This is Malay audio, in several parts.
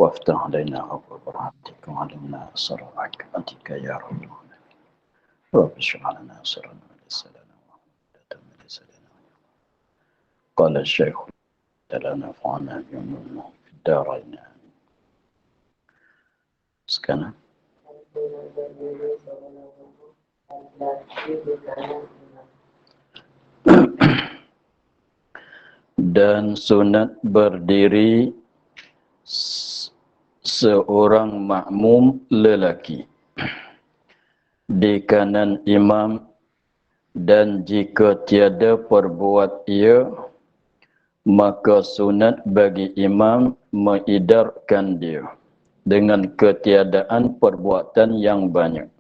وافتح علينا أبواب رحمتك وعلمنا أسرار رحمتك يا رب العالمين. رب اشرح لنا صدرنا ويسر لنا وحدة من لساننا. قال الشيخ لا نفعنا بعلومه في الدارين. Sekarang dan sunat berdiri seorang makmum lelaki di kanan imam, dan jika tiada perbuat ia, maka sunat bagi imam mengidarkan dia dengan ketiadaan perbuatan yang banyak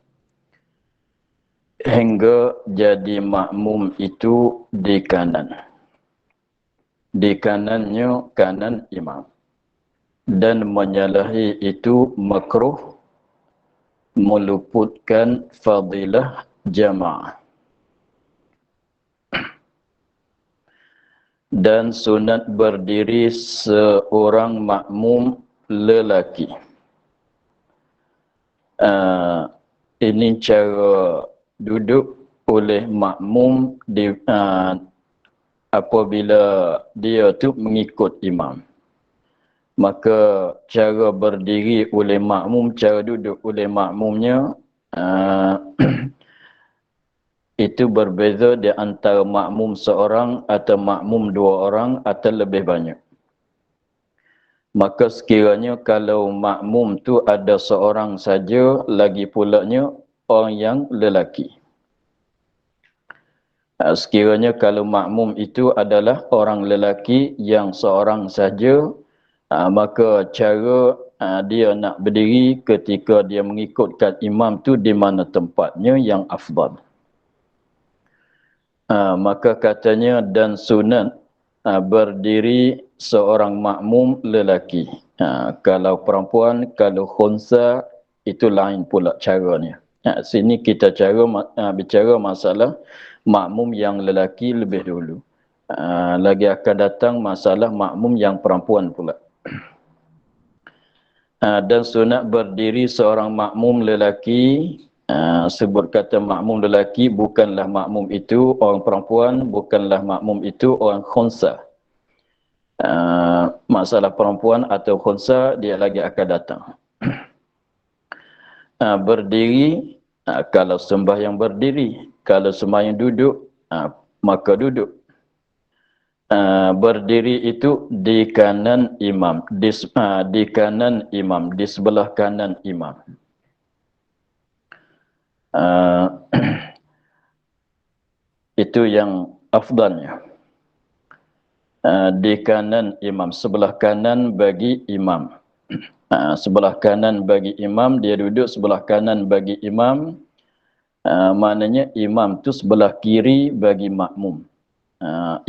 hingga jadi makmum itu di kanan. Di kanannya kanan imam, dan menyalahi itu makruh, meluputkan fadilah jamaah. Dan sunat berdiri seorang makmum lelaki. Ini cara duduk oleh makmum apabila dia tu mengikut imam. Maka cara berdiri oleh makmum, cara duduk oleh makmumnya itu berbeza di antara makmum seorang atau makmum dua orang atau lebih banyak. Maka sekiranya kalau makmum tu ada seorang saja, lagi pulanya orang yang lelaki. Sekiranya kalau makmum itu adalah orang lelaki yang seorang saja, maka cara dia nak berdiri ketika dia mengikutkan imam tu di mana tempatnya yang afdal. Maka katanya dan sunat berdiri seorang makmum lelaki. Kalau perempuan, kalau khunsa, itu lain pula caranya. Sini kita bicara masalah makmum yang lelaki lebih dulu. Lagi akan datang masalah makmum yang perempuan pula. Dan sunat berdiri seorang makmum lelaki. Sebut kata makmum lelaki, bukanlah makmum itu orang perempuan, bukanlah makmum itu orang khunsa. Masalah perempuan atau khunsa dia lagi akan datang. Berdiri, kalau sembahyang berdiri, kalau sembahyang duduk, maka duduk. Berdiri itu di kanan imam, di kanan imam, di sebelah kanan imam. Itu yang afdalnya. Di kanan imam, sebelah kanan bagi imam. Sebelah kanan bagi imam, dia duduk sebelah kanan bagi imam. Maknanya imam tu sebelah kiri bagi makmum.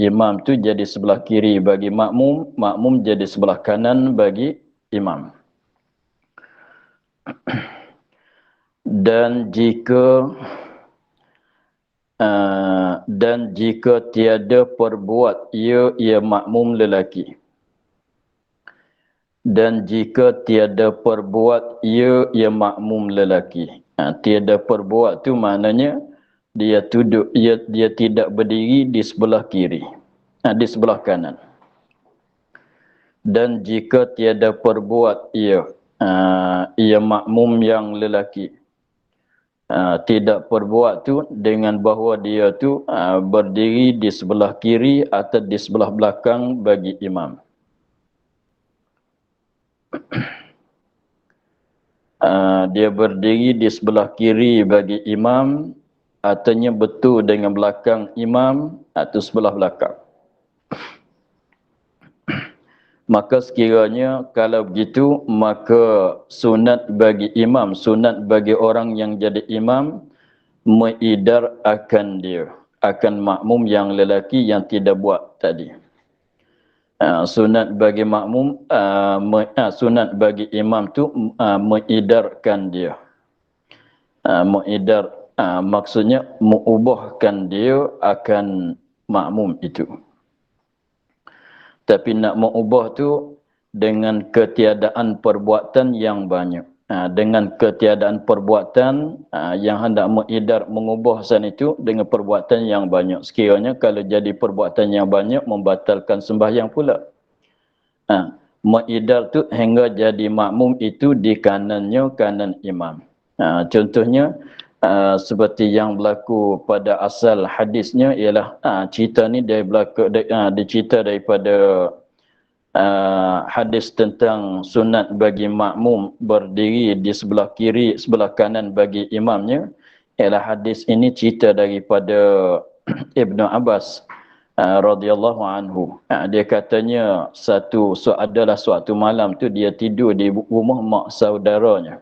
Imam tu jadi sebelah kiri bagi makmum, makmum jadi sebelah kanan bagi imam. Dan jika tiada perbuat ia makmum lelaki. Dan jika tiada perbuat ia makmum lelaki. Tiada perbuat tu maknanya dia duduk, dia tidak berdiri di sebelah kiri, di sebelah kanan. Dan jika tiada perbuat ia makmum yang lelaki. Tidak perbuat tu dengan bahawa dia tu berdiri di sebelah kiri atau di sebelah belakang bagi imam. Dia berdiri di sebelah kiri bagi imam, artinya betul dengan belakang imam atau sebelah belakang. Maka sekiranya kalau begitu, maka sunat bagi imam, sunat bagi orang yang jadi imam, mengidar akan dia, akan makmum yang lelaki yang tidak buat tadi. Sunat bagi makmum, sunat bagi imam tu mengidarkan dia. Mengidar, maksudnya mengubahkan dia akan makmum itu. Tapi nak mengubah tu dengan ketiadaan perbuatan yang banyak. Dengan ketiadaan perbuatan yang hendak mengidar mengubah san itu dengan perbuatan yang banyak. Sekiranya kalau jadi perbuatan yang banyak membatalkan sembahyang pula. Mengidar tu hingga jadi makmum itu di kanannya kanan imam. Contohnya seperti yang berlaku pada asal hadisnya ialah cerita ni dia berlaku dicerita daripada hadis tentang sunat bagi makmum berdiri di sebelah kiri sebelah kanan bagi imamnya. Ialah hadis ini cerita daripada Ibnu Abbas radhiyallahu anhu. Dia katanya adalah suatu malam tu dia tidur di rumah mak saudaranya.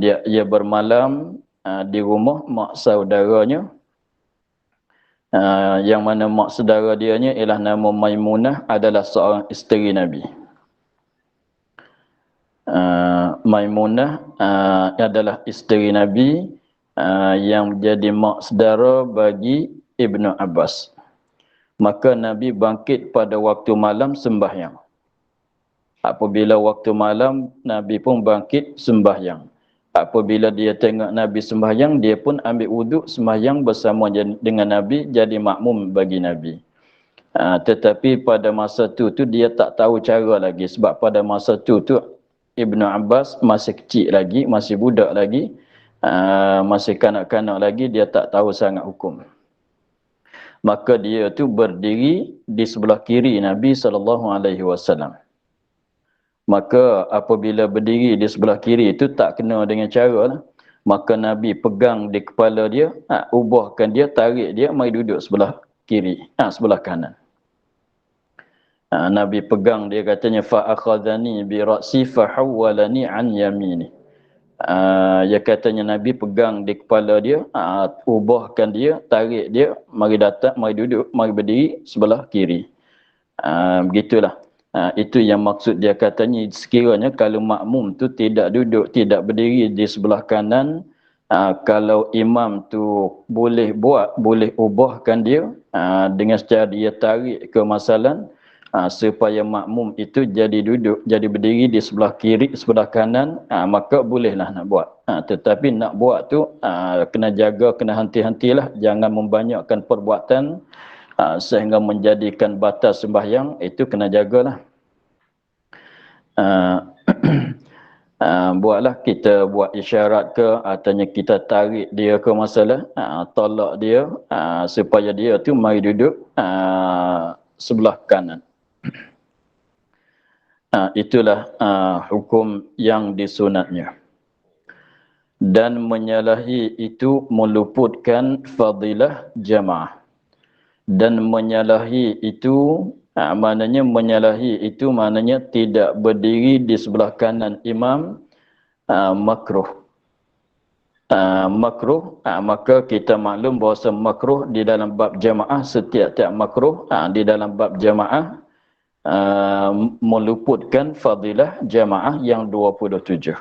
Dia bermalam di rumah mak saudaranya, yang mana mak saudara dianya ialah nama Maimunah, adalah seorang isteri Nabi. Maimunah adalah isteri Nabi yang menjadi mak saudara bagi Ibnu Abbas. Maka Nabi bangkit pada waktu malam sembahyang. Apabila waktu malam, Nabi pun bangkit sembahyang. Apabila dia tengok Nabi sembahyang, dia pun ambil wuduk sembahyang bersama dengan Nabi, jadi makmum bagi Nabi. Tetapi pada masa tu dia tak tahu cara lagi. Sebab pada masa tu Ibnu Abbas masih kecil lagi, masih budak lagi, masih kanak-kanak lagi, dia tak tahu sangat hukum. Maka dia tu berdiri di sebelah kiri Nabi SAW. Maka apabila berdiri di sebelah kiri itu tak kena dengan cara lah. Maka Nabi pegang di kepala dia, ubahkan dia, tarik dia, mari duduk sebelah kiri, sebelah kanan. Nabi pegang dia, katanya fa'akhadhani bi ra'si fahawwalani an yamini. Ya katanya Nabi pegang di kepala dia, ubahkan dia, tarik dia, mari datang, mari duduk, mari berdiri sebelah kiri. Begitulah. Itu yang maksud dia, katanya sekiranya kalau makmum tu tidak duduk, tidak berdiri di sebelah kanan, kalau imam tu boleh boleh ubahkan dia dengan cara dia tarik ke masalan, supaya makmum itu jadi duduk, jadi berdiri di sebelah kiri, sebelah kanan, maka bolehlah nak buat. Tetapi nak buat tu kena jaga, kena henti-hentilah, jangan membanyakkan perbuatan sehingga menjadikan batas sembahyang, itu kena jagalah. Buatlah, kita buat isyarat ke, atau kita tarik dia ke masalah, tolak dia supaya dia tu mari duduk sebelah kanan. Itulah hukum yang disunatnya. Dan menyalahi itu meluputkan fadilah jamaah. Dan menyalahi itu maknanya tidak berdiri di sebelah kanan imam makruh. Maka kita maklum bahawa makruh di dalam bab jamaah, setiap makruh di dalam bab jamaah meluputkan fadilah jamaah yang 27.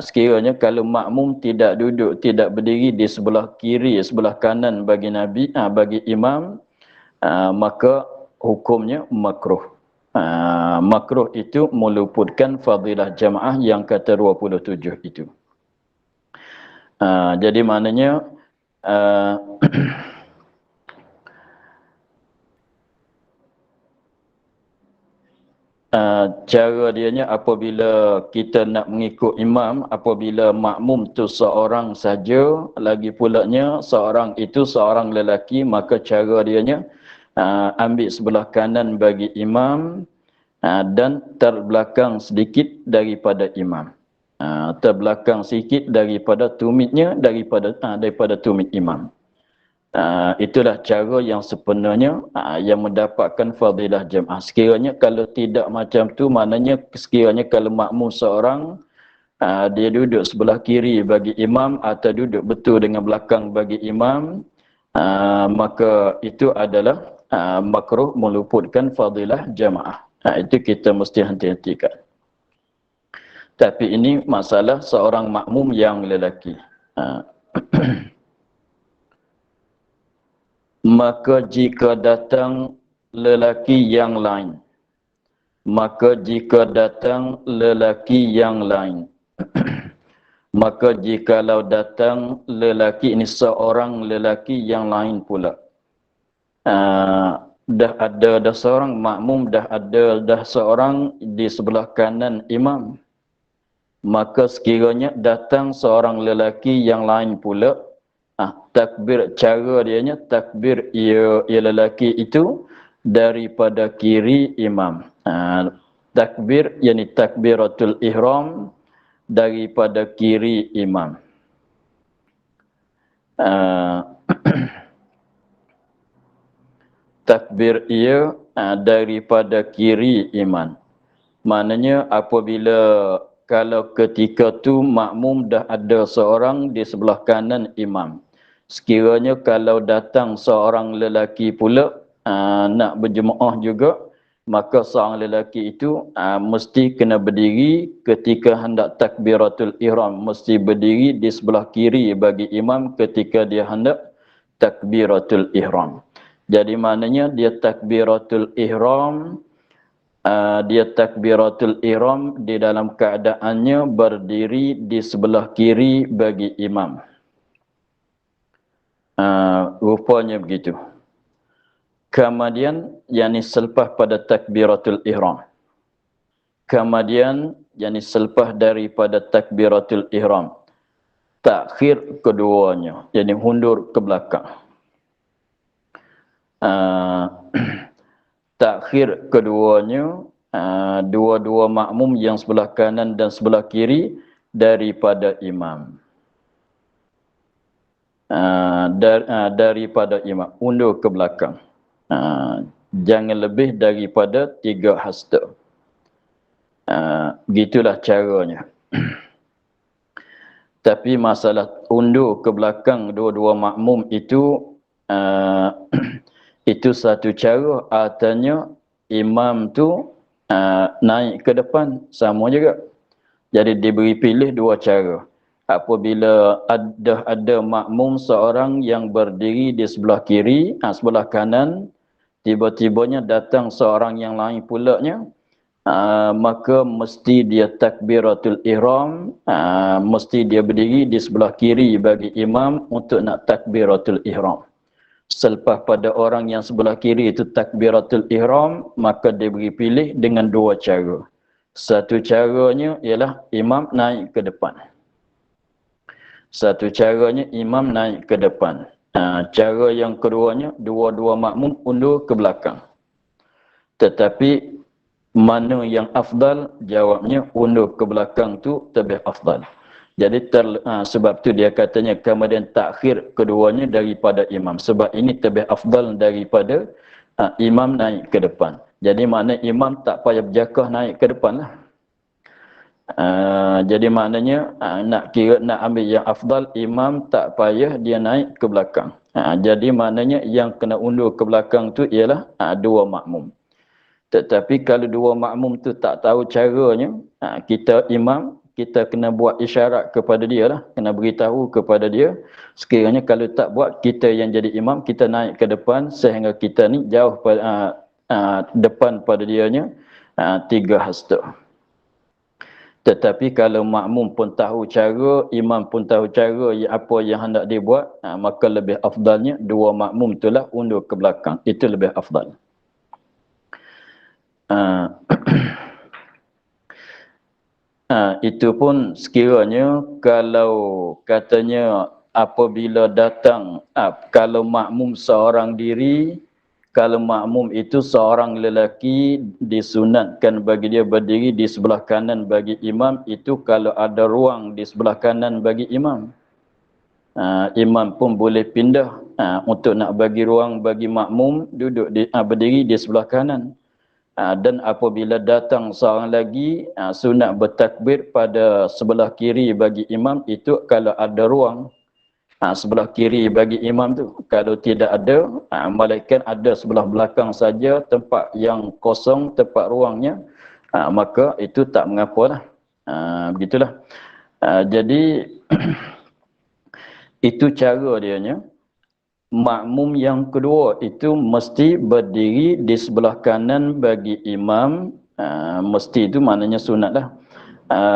Sekiranya kalau makmum tidak duduk, tidak berdiri di sebelah kiri, sebelah kanan bagi Nabi, bagi imam, maka hukumnya makruh. Makruh itu meluputkan fadilah jamaah yang kata 27 itu. Jadi maknanya cara dianya apabila kita nak mengikut imam, apabila makmum tu seorang saja, lagi pulanya seorang itu seorang lelaki, maka cara dianya ambil sebelah kanan bagi imam dan terbelakang sedikit daripada imam. Terbelakang sedikit daripada tumitnya, daripada tumit imam. Itulah cara yang sebenarnya yang mendapatkan fadilah jamaah. Sekiranya kalau tidak macam tu, maknanya sekiranya kalau makmum seorang dia duduk sebelah kiri bagi imam atau duduk betul dengan belakang bagi imam, maka itu adalah makruh meluputkan fadilah jamaah. Itu kita mesti hati-hatikan. Tapi ini masalah seorang makmum yang lelaki. Maka jika datang lelaki yang lain Maka jika datang lelaki yang lain, maka jikalau datang lelaki ini seorang lelaki yang lain pula, dah seorang makmum, dah seorang di sebelah kanan imam, maka sekiranya datang seorang lelaki yang lain pula, takbir cara dianya, takbir ia lelaki itu daripada kiri imam. Takbir yakni takbiratul ihram daripada kiri imam. Takbir ia daripada kiri imam. Maknanya apabila kalau ketika tu makmum dah ada seorang di sebelah kanan imam, sekiranya kalau datang seorang lelaki pula nak berjemaah juga, maka seorang lelaki itu mesti kena berdiri ketika hendak takbiratul ihram, mesti berdiri di sebelah kiri bagi imam ketika dia hendak takbiratul ihram. Jadi maknanya dia takbiratul ihram, dia takbiratul ihram di dalam keadaannya berdiri di sebelah kiri bagi imam. Rupanya begitu. Kemudian yakni selepas pada takbiratul ihram. Kemudian yakni selepas daripada takbiratul ihram, takhir keduanya, yakni mundur ke belakang. Takhir keduanya, dua-dua makmum yang sebelah kanan dan sebelah kiri daripada imam. Daripada imam, undur ke belakang. Jangan lebih daripada 3 hasta. Begitulah caranya. Tapi masalah undur ke belakang dua-dua makmum itu, itu satu cara, artinya imam tu naik ke depan, sama juga. Jadi diberi pilih 2 cara. Apabila ada makmum seorang yang berdiri di sebelah kiri, sebelah kanan, tiba-tibanya datang seorang yang lain pulanya, maka mesti dia takbiratul ihram, mesti dia berdiri di sebelah kiri bagi imam untuk nak takbiratul ihram. Selepas pada orang yang sebelah kiri itu takbiratul ihram, maka dia beri pilih dengan 2 cara. Satu caranya ialah imam naik ke depan. Satu caranya imam naik ke depan. Cara yang keduanya, dua-dua makmum undur ke belakang. Tetapi mana yang afdal? Jawabnya undur ke belakang tu lebih afdal. Jadi sebab tu dia katanya kemudian takhir keduanya daripada imam. Sebab ini lebih afdal daripada imam naik ke depan. Jadi makna imam tak payah berjakah naik ke depan lah. Jadi maknanya nak ambil yang afdal, imam tak payah dia naik ke belakang. Jadi maknanya yang kena undur ke belakang tu ialah 2 makmum. Tetapi kalau 2 makmum tu tak tahu caranya, kita imam, kita kena buat isyarat kepada dia lah, kena beritahu kepada dia. Sekiranya kalau tak buat, kita yang jadi imam, kita naik ke depan sehingga kita ni jauh depan pada dianya 3 hasta. Tetapi kalau makmum pun tahu cara, imam pun tahu cara apa yang hendak dibuat, maka lebih afdalnya 2 makmum itulah undur ke belakang. Itu lebih afdal. Itu pun sekiranya kalau katanya apabila datang, kalau makmum seorang diri, kalau makmum itu seorang lelaki, disunatkan bagi dia berdiri di sebelah kanan bagi imam, itu kalau ada ruang di sebelah kanan bagi imam. Imam pun boleh pindah untuk nak bagi ruang bagi makmum duduk berdiri di sebelah kanan. Dan apabila datang seorang lagi, sunat bertakbir pada sebelah kiri bagi imam, itu kalau ada ruang. Sebelah kiri bagi imam tu, kalau tidak ada, malaikat ada sebelah belakang saja tempat yang kosong, tempat ruangnya, maka itu tak mengapalah. Begitulah. Jadi itu cara dianya. Makmum yang kedua itu mesti berdiri di sebelah kanan bagi imam, Mesti itu maknanya sunat lah.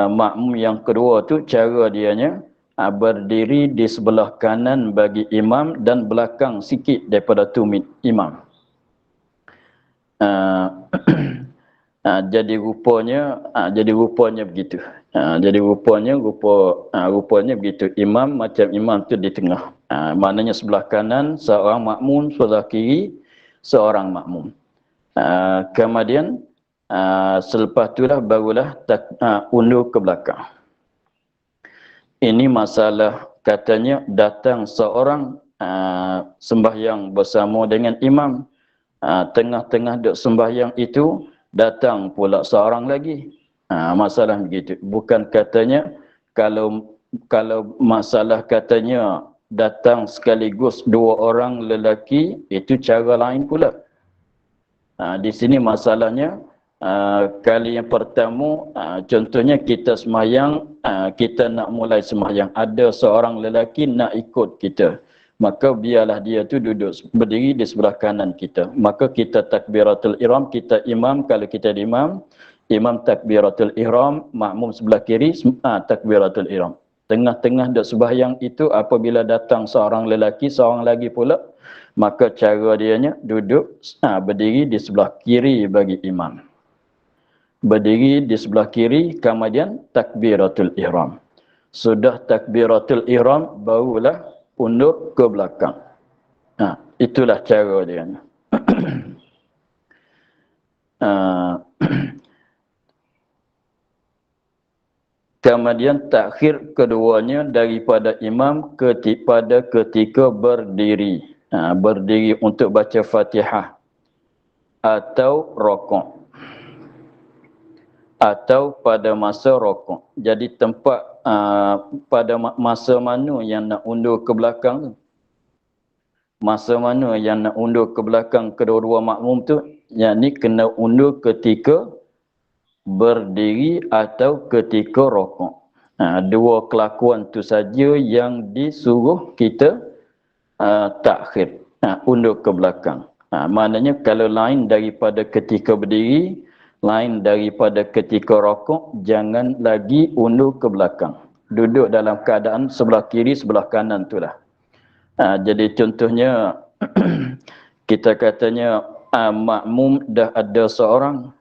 Makmum yang kedua tu cara dianya berdiri di sebelah kanan bagi imam dan belakang sikit daripada tumit imam. Jadi rupanya begitu. Rupanya begitu. Imam macam imam tu di tengah. Maknanya sebelah kanan seorang makmum, sebelah kiri seorang makmum. Kemudian selepas itulah barulah undur ke belakang. Ini masalah katanya datang seorang sembahyang bersama dengan imam. Tengah-tengah duk sembahyang itu datang pula seorang lagi. Masalah begitu. Bukan katanya kalau masalah katanya datang sekaligus dua orang lelaki, itu cara lain pula. Di sini masalahnya kali yang pertama, contohnya kita sembahyang, kita nak mulai sembahyang, ada seorang lelaki nak ikut kita. Maka biarlah dia tu duduk berdiri di sebelah kanan kita. Maka kita takbiratul ihram, kita imam, kalau kita di imam takbiratul ihram, makmum sebelah kiri takbiratul ihram. Tengah-tengah duk sembahyang itu apabila datang seorang lelaki, seorang lagi pula, maka cara dianya duduk berdiri di sebelah kiri bagi imam. Berdiri di sebelah kiri, kemudian takbiratul ihram. Sudah takbiratul ihram, barulah undur ke belakang. Itulah cara dia. Kemudian takhir keduanya daripada imam pada ketika berdiri. Berdiri untuk baca Fatihah atau rokok. Atau pada masa rokok. Jadi tempat pada masa mana yang nak undur ke belakang tu? Masa mana yang nak undur ke belakang kedua-dua makmum tu? Yang ni kena undur ketika berdiri atau ketika rokok. Dua kelakuan tu saja yang disuruh kita takhir, undur ke belakang. Maknanya kalau lain daripada ketika berdiri, lain daripada ketika rokok, jangan lagi undur ke belakang. Duduk dalam keadaan sebelah kiri, sebelah kanan itulah. Jadi contohnya, kita katanya makmum dah ada seorang.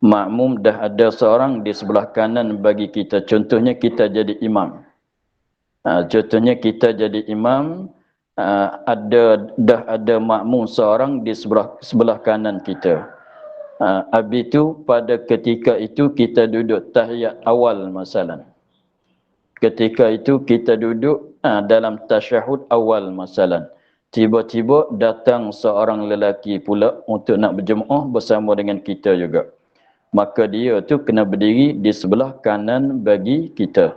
Makmum dah ada seorang di sebelah kanan bagi kita. Contohnya kita jadi imam. Contohnya kita jadi imam, dah ada makmum seorang di sebelah kanan kita. Habis itu pada ketika itu kita duduk tahiyat awal masalah. Ketika itu kita duduk dalam tasyahud awal masalah. Tiba-tiba datang seorang lelaki pula untuk nak berjemaah bersama dengan kita juga. Maka dia tu kena berdiri di sebelah kanan bagi kita.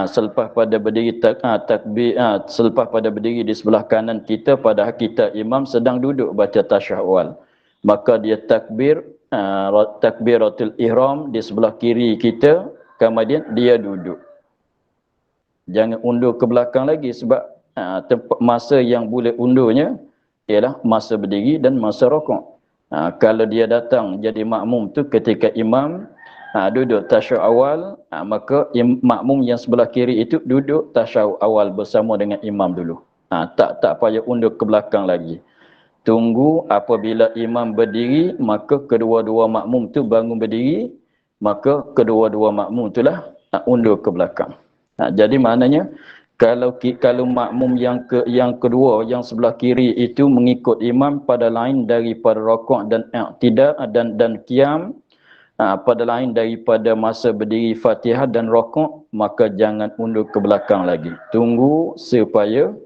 Selepas pada berdiri selepas pada berdiri di sebelah kanan kita, padahal kita imam sedang duduk baca tasyahud awal, maka dia takbiratul ihram di sebelah kiri kita, kemudian dia duduk. Jangan undur ke belakang lagi sebab tempat masa yang boleh undurnya ialah masa berdiri dan masa rokok. Kalau dia datang jadi makmum tu ketika imam duduk tasyahud awal, maka makmum yang sebelah kiri itu duduk tasyahud awal bersama dengan imam dulu. Tak payah undur ke belakang lagi. Tunggu apabila imam berdiri, maka kedua-dua makmum tu bangun berdiri, maka kedua-dua makmum itulah undur ke belakang. Jadi maknanya kalau makmum yang kedua, yang sebelah kiri itu mengikut imam pada lain daripada rokok dan i'tidal dan qiyam, pada lain daripada masa berdiri Fatihah dan rokok, maka jangan undur ke belakang lagi. Tunggu supaya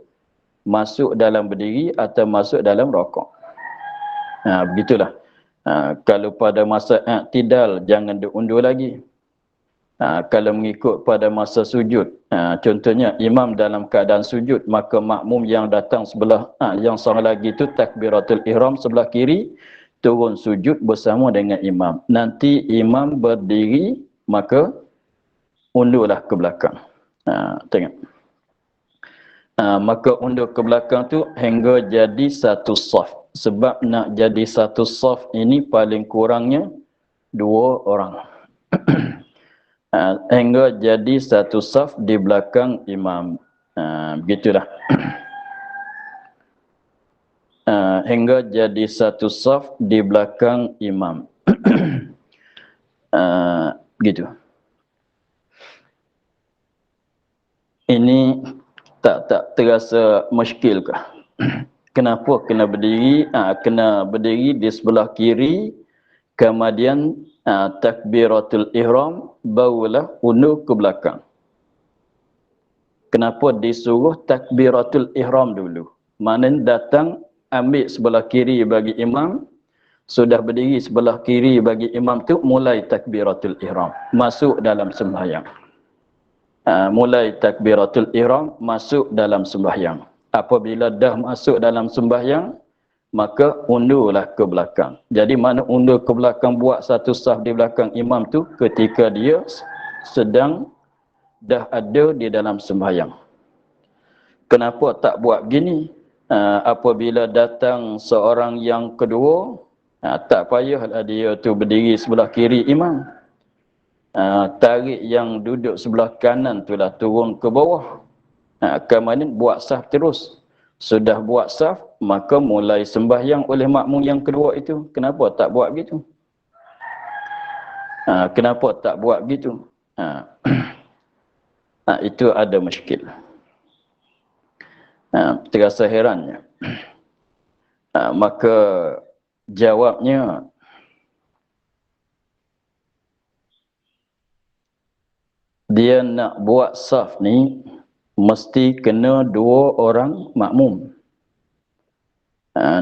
masuk dalam berdiri atau masuk dalam rokok. Begitulah. Kalau pada masa i'tidal, jangan diundur lagi. Kalau mengikut pada masa sujud, contohnya imam dalam keadaan sujud, maka makmum yang datang sebelah, yang seorang lagi itu takbiratul ihram sebelah kiri, turun sujud bersama dengan imam. Nanti imam berdiri, maka undurlah ke belakang. Tengok. Maka undur ke belakang tu hingga jadi satu saf. sebab nak jadi satu saf ini paling kurangnya 2 orang. Hingga jadi satu saf di belakang imam. Begitulah. Hingga jadi satu saf di belakang imam. Gitu. Ini tak terasa muskil ke? Kenapa kena berdiri? Kena berdiri di sebelah kiri, kemudian takbiratul ihram, barulah undur ke belakang. Kenapa disuruh takbiratul ihram dulu? Maknanya datang ambil sebelah kiri bagi imam, sudah berdiri sebelah kiri bagi imam tu mulai takbiratul ihram, masuk dalam sembahyang. Mulai takbiratul ihram, masuk dalam sembahyang. Apabila dah masuk dalam sembahyang, maka undurlah ke belakang. Jadi mana undur ke belakang, buat satu saf di belakang imam tu ketika dia sedang dah ada di dalam sembahyang. Kenapa tak buat begini? Apabila datang seorang yang kedua, tak payahlah dia tu berdiri sebelah kiri imam. Tarik yang duduk sebelah kanan itulah turun ke bawah. Kemudian buat saf terus. Sudah buat saf, maka mulai sembahyang oleh makmum yang kedua itu. Kenapa tak buat begitu? Kenapa tak buat begitu? Itu ada muskil. Terasa herannya. Maka jawabnya, dia nak buat saf ni mesti kena 2 orang makmum.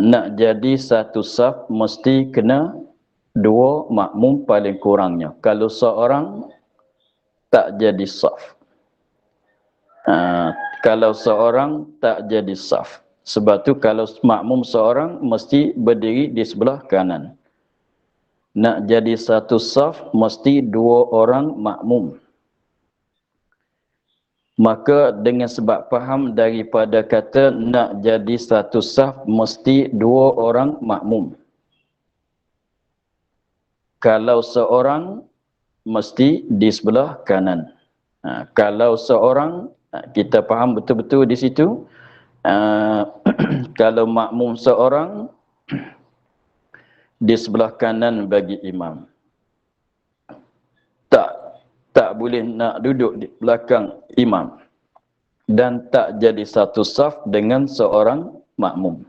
Nak jadi satu saf mesti kena 2 makmum paling kurangnya. Kalau seorang tak jadi saf. Kalau seorang tak jadi saf. Sebab tu kalau makmum seorang mesti berdiri di sebelah kanan. Nak jadi satu saf mesti 2 orang makmum. Maka dengan sebab faham daripada kata nak jadi satu saf mesti 2 orang makmum. Kalau seorang mesti di sebelah kanan. Kalau seorang, kita faham betul-betul di situ. Kalau makmum seorang di sebelah kanan bagi imam. Tak boleh nak duduk di belakang imam. Dan tak jadi satu saf dengan seorang makmum.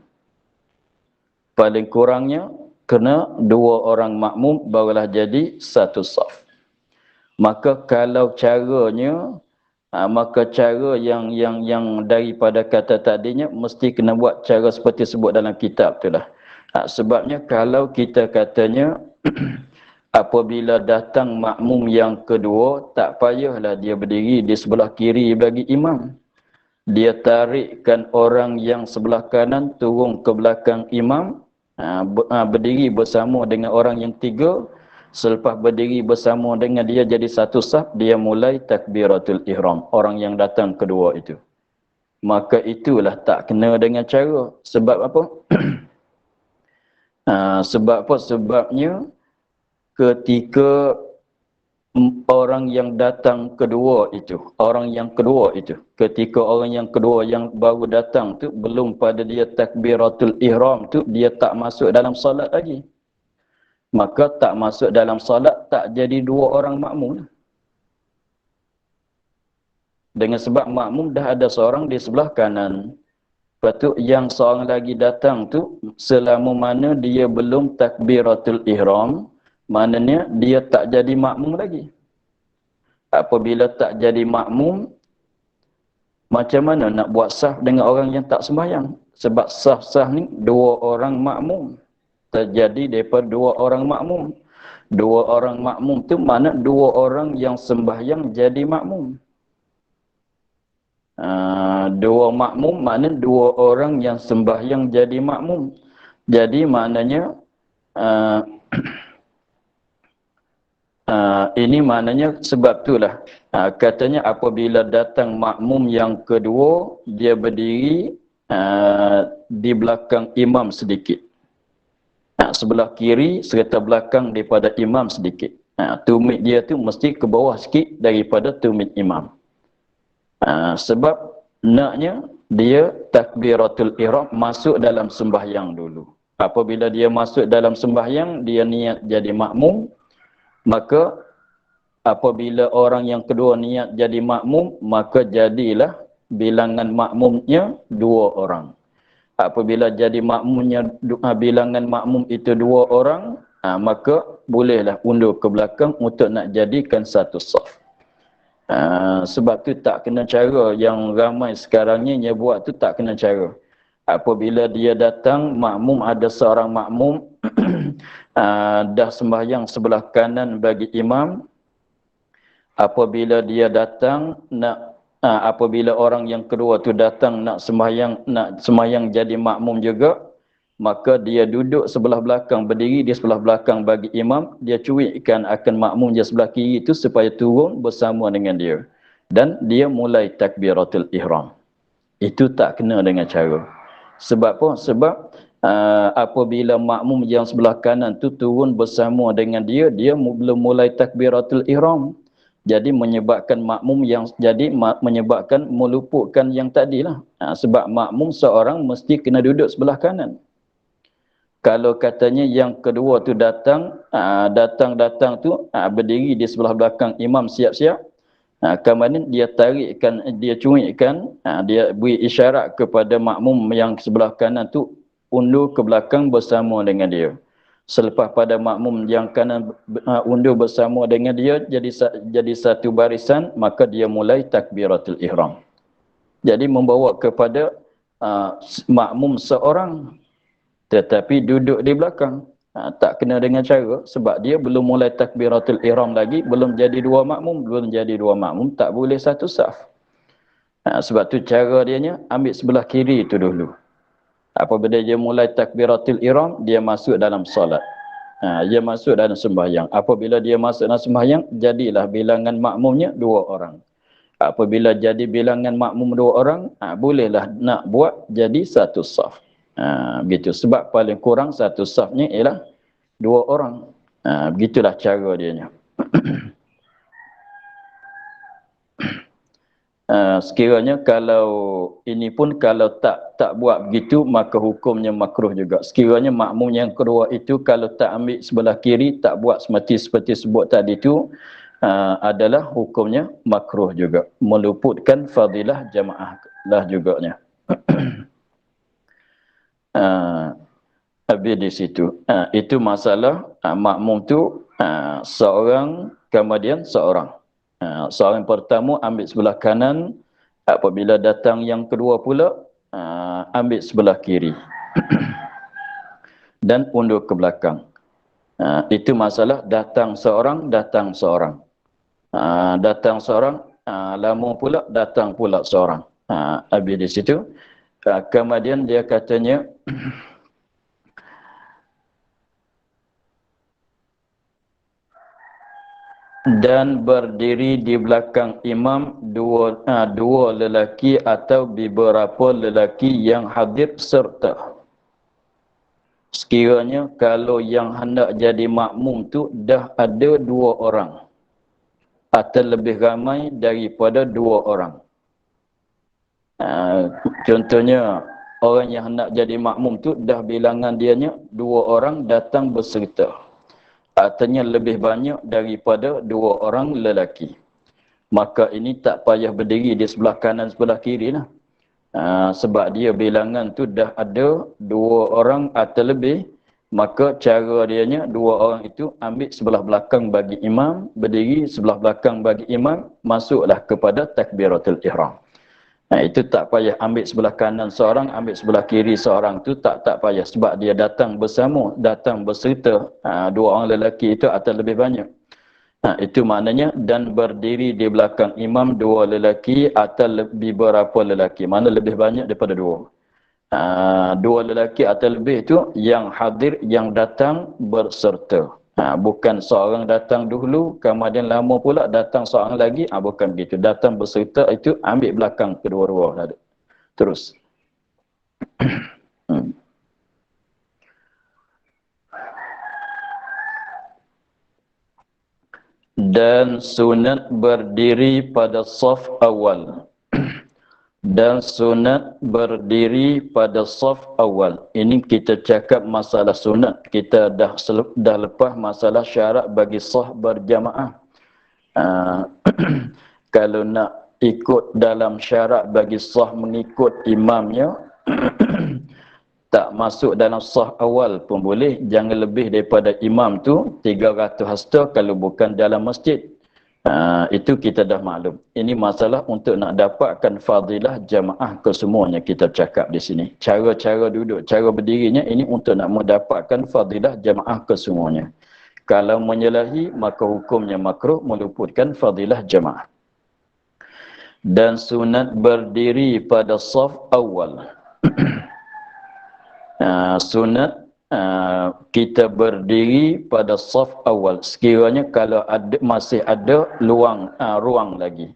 Paling kurangnya kena 2 orang makmum barulah jadi satu saf. Maka kalau caranya, maka cara yang daripada kata tadinya mesti kena buat cara seperti sebut dalam kitab itulah. Sebabnya kalau kita katanya apabila datang makmum yang kedua, tak payahlah dia berdiri di sebelah kiri bagi imam. Dia tarikkan orang yang sebelah kanan turun ke belakang imam, berdiri bersama dengan orang yang tiga. Selepas berdiri bersama dengan dia jadi satu saf, dia mulai takbiratul ihram, orang yang datang kedua itu. Maka itulah tak kena dengan cara. Sebab apa? Sebab apa? Sebabnya ketika orang yang datang kedua itu, ketika orang yang kedua yang baru datang tu belum pada dia takbiratul ihram tu, dia tak masuk dalam solat lagi. Maka tak masuk dalam solat, tak jadi 2 orang makmum. Dengan sebab makmum dah ada seorang di sebelah kanan. Lepas tu yang seorang lagi datang tu, selama mana dia belum takbiratul ihram, maknanya dia tak jadi makmum lagi. Apabila tak jadi makmum, macam mana nak buat saf dengan orang yang tak sembahyang? Sebab saf-saf ni 2 orang makmum. Terjadi daripada 2 orang makmum. 2 orang makmum tu mana 2 orang yang sembahyang jadi makmum. 2 makmum makna 2 orang yang sembahyang jadi makmum. Jadi maknanya ini maknanya sebab itulah katanya apabila datang makmum yang kedua, dia berdiri di belakang imam sedikit. sebelah kiri serta belakang daripada imam sedikit. Tumit dia tu mesti ke bawah sikit daripada tumit imam. Sebab naknya dia takbiratul ihram masuk dalam sembahyang dulu. Apabila dia masuk dalam sembahyang, dia niat jadi makmum, maka apabila orang yang kedua niat jadi makmum, maka jadilah bilangan makmumnya 2 orang. Apabila jadi makmumnya bilangan makmum itu 2 orang, maka bolehlah undur ke belakang untuk nak jadikan satu saf. Sebab tu tak kena cara yang ramai sekarang ni dia buat tu tak kena cara. Apabila dia datang, makmum ada seorang makmum dah sembahyang sebelah kanan bagi imam. Apabila dia datang apabila orang yang kedua tu datang nak sembahyang jadi makmum juga, maka dia duduk sebelah belakang, berdiri di sebelah belakang bagi imam, dia cuitkan akan makmum dia sebelah kiri itu supaya turun bersama dengan dia. Dan dia mulai takbiratul ihram. Itu tak kena dengan cara. Sebab apa? Sebab apabila makmum yang sebelah kanan tu turun bersama dengan dia, dia belum mulai takbiratul ihram. Jadi menyebabkan menyebabkan meluputkan yang tadilah. Sebab makmum seorang mesti kena duduk sebelah kanan. Kalau katanya yang kedua tu datang tu berdiri di sebelah belakang imam siap-siap, kemudian dia tarikkan, dia cuitkan, dia beri isyarat kepada makmum yang sebelah kanan tu undur ke belakang bersama dengan dia. Selepas pada makmum yang kanan undur bersama dengan dia jadi satu barisan, maka dia mulai takbiratul ihram. Jadi membawa kepada makmum seorang tetapi duduk di belakang. Tak kena dengan cara sebab dia belum mulai takbiratul ihram lagi, belum jadi 2 makmum, tak boleh satu saf. Sebab tu cara dianya ambil sebelah kiri itu dulu. Apabila dia mulai takbiratul ihram, dia masuk dalam solat. Dia masuk dalam sembahyang. Apabila dia masuk dalam sembahyang, jadilah bilangan makmumnya 2 orang. Apabila jadi bilangan makmum 2 orang, bolehlah nak buat jadi satu saf. Begitu. Sebab paling kurang satu safnya ialah 2 orang. Begitulah cara dianya. Sekiranya kalau ini pun kalau tak buat begitu, maka hukumnya makruh juga. Sekiranya makmum yang kedua itu kalau tak ambil sebelah kiri, tak buat seperti sebut tadi itu, adalah hukumnya makruh juga. Meluputkan fadilah jamaah lah juganya. Habis di situ. Itu masalah makmum tu seorang kemudian seorang. Seorang pertama ambil sebelah kanan, apabila datang yang kedua pula ambil sebelah kiri dan undur ke belakang. Itu masalah datang seorang, datang seorang. Datang seorang, lama pula datang pula seorang. Habis di situ. Kemudian dia katanya dan berdiri di belakang imam dua lelaki atau beberapa lelaki yang hadir serta. Sekiranya kalau yang hendak jadi makmum tu dah ada 2 orang atau lebih ramai daripada 2 orang. Contohnya orang yang hendak jadi makmum tu dah bilangan dianya 2 orang datang berserta. Artinya lebih banyak daripada 2 orang lelaki. Maka ini tak payah berdiri di sebelah kanan sebelah kiri lah. Sebab dia bilangan tu dah ada 2 orang atau lebih. Maka cara dianya 2 orang itu ambil sebelah belakang bagi imam, berdiri sebelah belakang bagi imam, masuklah kepada takbiratul ihram. Itu tak payah ambil sebelah kanan seorang, ambil sebelah kiri seorang tu tak payah sebab dia datang bersama, datang berserta 2 orang lelaki itu atau lebih banyak. Itu maknanya dan berdiri di belakang imam 2 lelaki atau beberapa lelaki. Mana lebih banyak daripada 2. 2 lelaki atau lebih itu yang hadir, yang datang berserta. Bukan seorang datang dulu, kemudian lama pula datang seorang lagi. Bukan begitu. Datang berserta itu ambil belakang kedua-dua. Terus. dan sunat berdiri pada saf awal. Dan sunat berdiri pada saf awal. Ini kita cakap masalah sunat. Kita dah lepas masalah syarat bagi saf berjamaah. Kalau nak ikut dalam syarat bagi saf mengikut imamnya, tak masuk dalam saf awal pun boleh. Jangan lebih daripada imam tu 300 hasta kalau bukan dalam masjid. Itu kita dah maklum. Ini masalah untuk nak dapatkan fadilah jamaah kesemuanya kita cakap di sini. Cara-cara duduk, cara berdirinya ini untuk nak mendapatkan fadilah jamaah kesemuanya. Kalau menyalahi maka hukumnya makruh, meluputkan fadilah jamaah. Dan sunat berdiri pada saf awal. Sunat kita berdiri pada saf awal sekiranya kalau masih ada ruang lagi.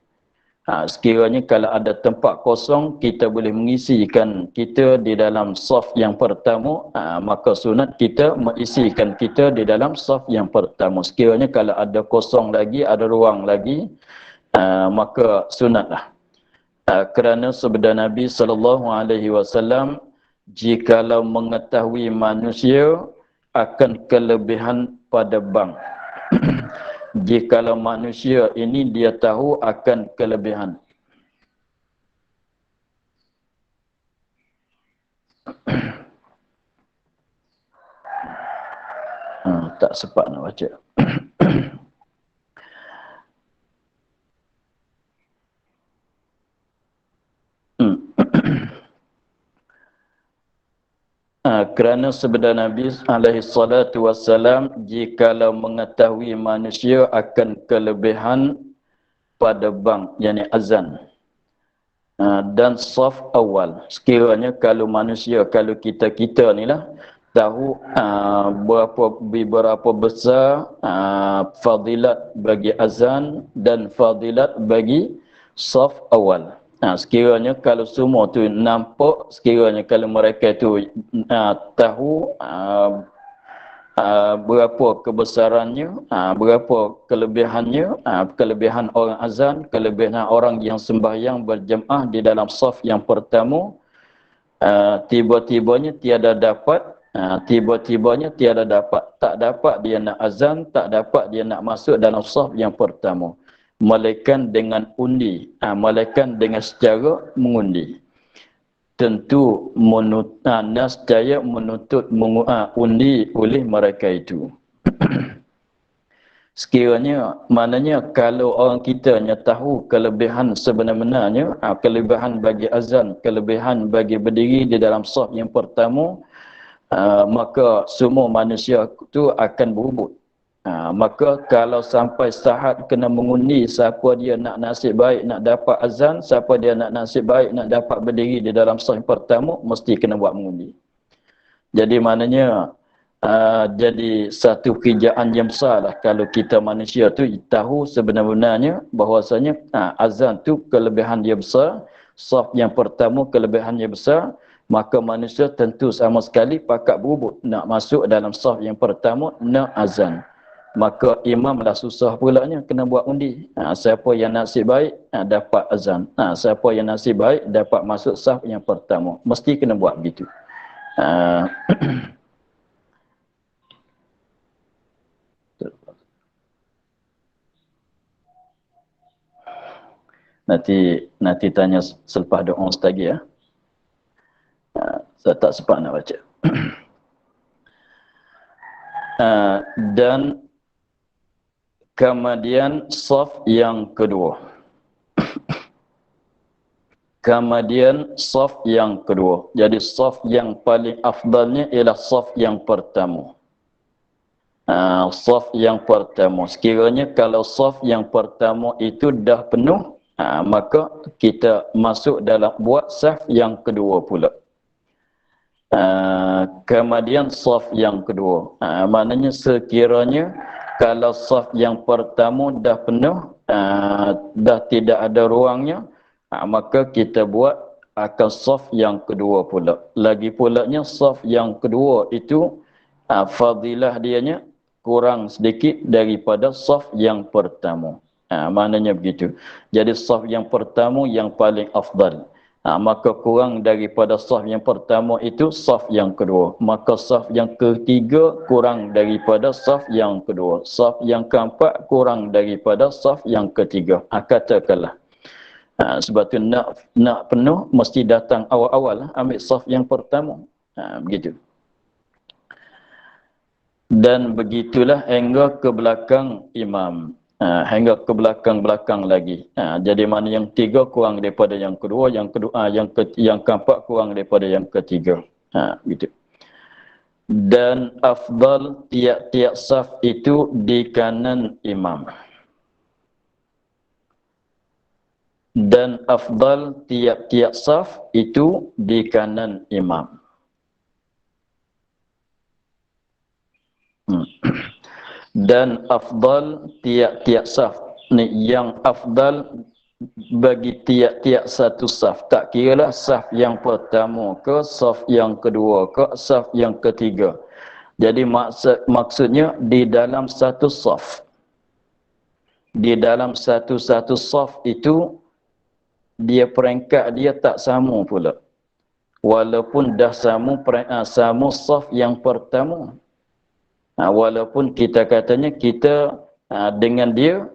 Sekiranya kalau ada tempat kosong kita boleh mengisikan kita di dalam saf yang pertama, maka sunat kita mengisikan kita di dalam saf yang pertama. Sekiranya kalau ada kosong lagi, ada ruang lagi, maka sunatlah. Kerana sabda Nabi SAW, jikalau mengetahui manusia akan kelebihan pada bank. Jikalau manusia ini dia tahu akan kelebihan. Tak sempat nak baca. Kerana sabda Nabi SAW, jikalau mengetahui manusia akan kelebihan pada bank, yakni azan dan saf awal. Sekiranya kalau manusia, kalau kita ni lah tahu berapa besar fadilat bagi azan dan fadilat bagi saf awal. Sekiranya kalau semua tu nampak, sekiranya kalau mereka tu tahu berapa kebesarannya, berapa kelebihannya, kelebihan orang azan, kelebihan orang yang sembahyang berjemaah di dalam saf yang pertama, tiba-tibanya tiada dapat, tak dapat dia nak azan, tak dapat dia nak masuk dalam saf yang pertama. Melainkan dengan undi, melainkan dengan secara mengundi. Tentu nascaya menuntut undi oleh mereka itu. Sekiranya, maknanya kalau orang kitanya tahu kelebihan sebenar-benarnya, kelebihan bagi azan, kelebihan bagi berdiri di dalam saf yang pertama, maka semua manusia itu akan berebut. Maka kalau sampai sahat kena mengundi siapa dia nak nasib baik nak dapat azan, siapa dia nak nasib baik nak dapat berdiri di dalam saf pertama, mesti kena buat mengundi. Jadi maknanya jadi satu kerjaan yang besar lah kalau kita manusia tu tahu sebenar-benarnya bahwasanya azan tu kelebihan dia besar, saf yang pertama kelebihan dia besar, maka manusia tentu sama sekali pakat berebut nak masuk dalam saf yang pertama nak azan. Maka imamlah susah pulanya kena buat undi. Siapa yang nasib baik dapat azan. Siapa yang nasib baik dapat masuk saf yang pertama. Mesti kena buat begitu. Nanti tanya selepas doa ustaz lagi ya. Saya tak sempat nak baca. Dan kemudian saf yang kedua. Kemudian saf yang kedua. Jadi saf yang paling afdalnya ialah saf yang pertama. Saf yang pertama. Sekiranya kalau saf yang pertama itu dah penuh, maka kita masuk dalam buat saf yang kedua pula. Kemudian saf yang kedua. Maknanya sekiranya kalau saf yang pertama dah penuh, dah tidak ada ruangnya, maka kita buat akan saf yang kedua pula. Lagi pulanya saf yang kedua itu fadilah dianya kurang sedikit daripada saf yang pertama. Maknanya begitu. Jadi saf yang pertama yang paling afdal. Maka kurang daripada saf yang pertama itu saf yang kedua. Maka saf yang ketiga kurang daripada saf yang kedua. Saf yang keempat kurang daripada saf yang ketiga. Katakanlah. Sebab tu nak penuh mesti datang awal-awal ambil saf yang pertama. Begitu. Dan begitulah hingga ke belakang imam. Hingga ke belakang-belakang lagi. Jadi mana yang tiga kurang daripada yang kedua, yang keempat kurang daripada yang ketiga. Gitu. Dan afdal tiap-tiap saf itu di kanan imam. Dan afdal tiap-tiap saf itu di kanan imam. Dan afdal tiap-tiap saf ni yang afdal bagi tiap-tiap satu saf, tak kiralah saf yang pertama ke saf yang kedua ke saf yang ketiga. Jadi maksudnya di dalam satu saf, di dalam satu saf itu dia peringkat dia tak sama pula, walaupun dah sama saf yang pertama. Walaupun kita katanya kita dengan dia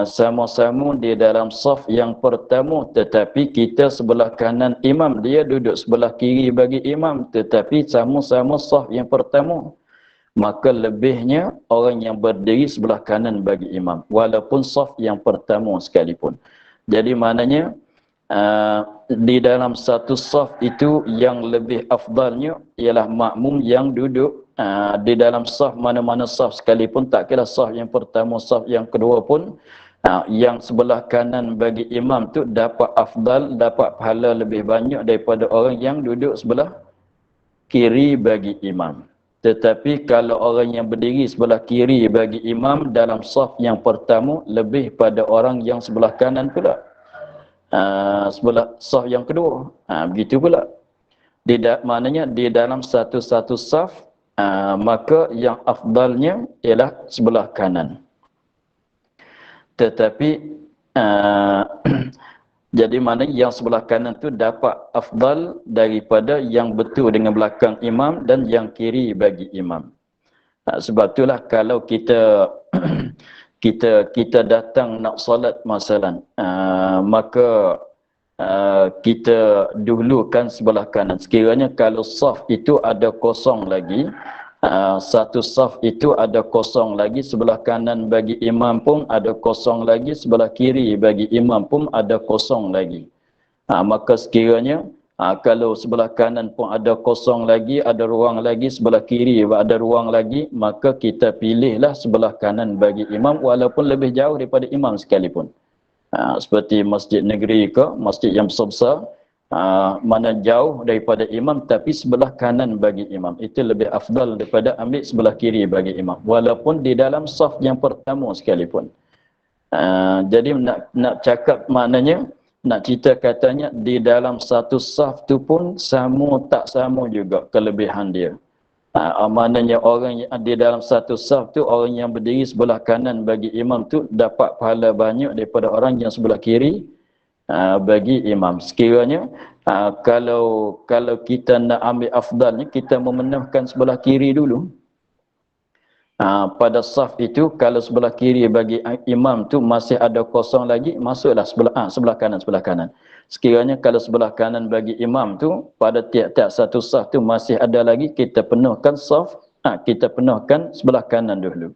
sama-sama di dalam saf yang pertama, tetapi kita sebelah kanan imam, dia duduk sebelah kiri bagi imam, tetapi sama-sama saf yang pertama. Maka lebihnya orang yang berdiri sebelah kanan bagi imam, walaupun saf yang pertama sekalipun. Jadi maknanya di dalam satu saf itu yang lebih afdalnya ialah makmum yang duduk di dalam saf, mana-mana saf sekalipun, tak kira saf yang pertama, saf yang kedua pun, yang sebelah kanan bagi imam tu dapat afdal, dapat pahala lebih banyak daripada orang yang duduk sebelah kiri bagi imam. Tetapi kalau orang yang berdiri sebelah kiri bagi imam dalam saf yang pertama, lebih pada orang yang sebelah kanan pula, sebelah saf yang kedua. Begitu pula. Maknanya di dalam satu-satu saf, maka yang afdalnya ialah sebelah kanan. Tetapi jadi maknanya yang sebelah kanan tu dapat afdal daripada yang betul dengan belakang imam dan yang kiri bagi imam. Sebab itulah kalau kita kita datang nak solat masalan, maka kita dahulukan sebelah kanan. Sekiranya kalau saf itu ada kosong lagi, satu saf itu ada kosong lagi, sebelah kanan bagi imam pun ada kosong lagi, sebelah kiri bagi imam pun ada kosong lagi. Maka sekiranya kalau sebelah kanan pun ada kosong lagi, ada ruang lagi, sebelah kiri ada ruang lagi, maka kita pilihlah sebelah kanan bagi imam walaupun lebih jauh daripada imam sekalipun. Seperti masjid negeri ke, masjid yang besar-besar, mana jauh daripada imam tapi sebelah kanan bagi imam, itu lebih afdal daripada ambil sebelah kiri bagi imam walaupun di dalam saf yang pertama sekalipun. Jadi nak cakap maknanya, nak cerita katanya di dalam satu saf tu pun sama tak sama juga kelebihan dia. Maknanya orang yang di dalam satu saf tu, orang yang berdiri sebelah kanan bagi imam tu dapat pahala banyak daripada orang yang sebelah kiri bagi imam. Sekiranya kalau kita nak ambil afdalnya, kita memenuhkan sebelah kiri dulu. Pada saf itu kalau sebelah kiri bagi imam tu masih ada kosong lagi, masuklah sebelah kanan. Sekiranya kalau sebelah kanan bagi imam tu pada tiap-tiap satu saf tu masih ada lagi, kita penuhkan saf, kita penuhkan sebelah kanan dulu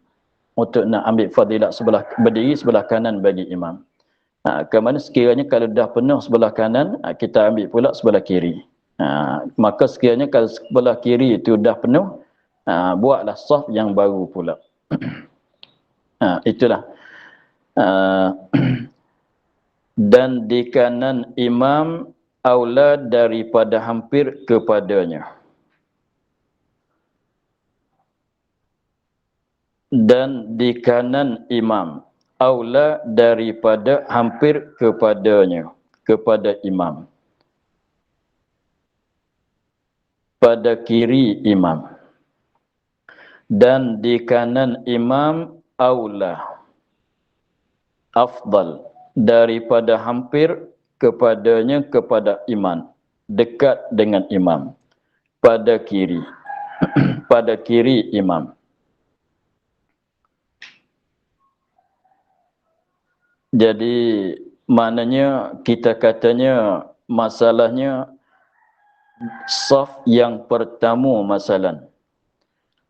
untuk nak ambil fadilat berdiri sebelah kanan bagi imam. Kemana sekiranya kalau dah penuh sebelah kanan, kita ambil pula sebelah kiri. Maka sekiranya kalau sebelah kiri itu dah penuh, buatlah saf yang baru pula. Itulah. Dan di kanan imam aula daripada hampir kepadanya. Dan di kanan imam aula daripada hampir kepadanya, kepada imam. Pada kiri imam. dan di kanan imam aula, afdal, daripada hampir kepadanya kepada imam, dekat dengan imam, pada kiri, pada kiri imam. Jadi maknanya kita katanya masalahnya saf yang pertama masalah.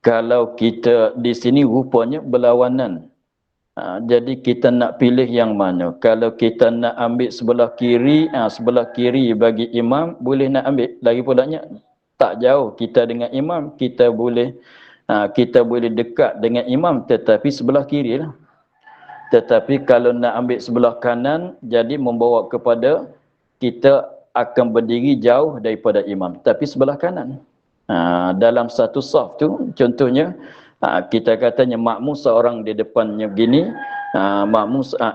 Kalau kita di sini rupanya berlawanan. Jadi kita nak pilih yang mana? Kalau kita nak ambil sebelah kiri bagi imam, boleh nak ambil. Lagi pulanya tak jauh kita dengan imam, kita boleh dekat dengan imam tetapi sebelah kiri lah. Tetapi kalau nak ambil sebelah kanan, jadi membawa kepada kita akan berdiri jauh daripada imam, tapi sebelah kanan. Dalam satu saf tu, contohnya, kita katanya makmum seorang di depannya begini,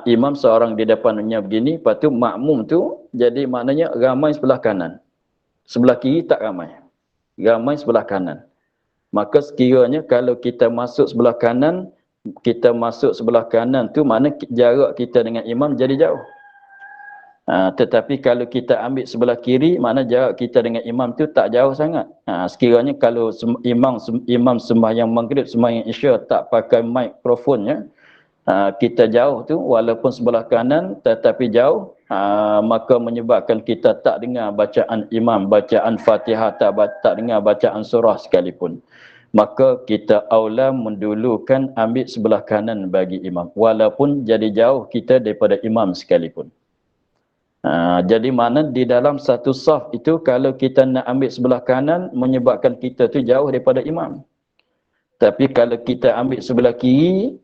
imam seorang di depannya begini, lepas tu makmum tu, jadi maknanya ramai sebelah kanan. Sebelah kiri tak ramai. Ramai sebelah kanan. Maka sekiranya kalau kita masuk sebelah kanan, tu mana jarak kita dengan imam jadi jauh. Tetapi kalau kita ambil sebelah kiri, mana jarak kita dengan imam tu tak jauh sangat. Sekiranya kalau imam sembahyang maghrib, sembahyang isya tak pakai mikrofonnya, kita jauh tu walaupun sebelah kanan tetapi jauh, maka menyebabkan kita tak dengar bacaan imam, bacaan Fatihah, tak dengar bacaan surah sekalipun. Maka kita aula mendulukan ambil sebelah kanan bagi imam, walaupun jadi jauh kita daripada imam sekalipun. Jadi mana di dalam satu saf itu, kalau kita nak ambil sebelah kanan, menyebabkan kita tu jauh daripada imam. Tapi kalau kita ambil sebelah kiri,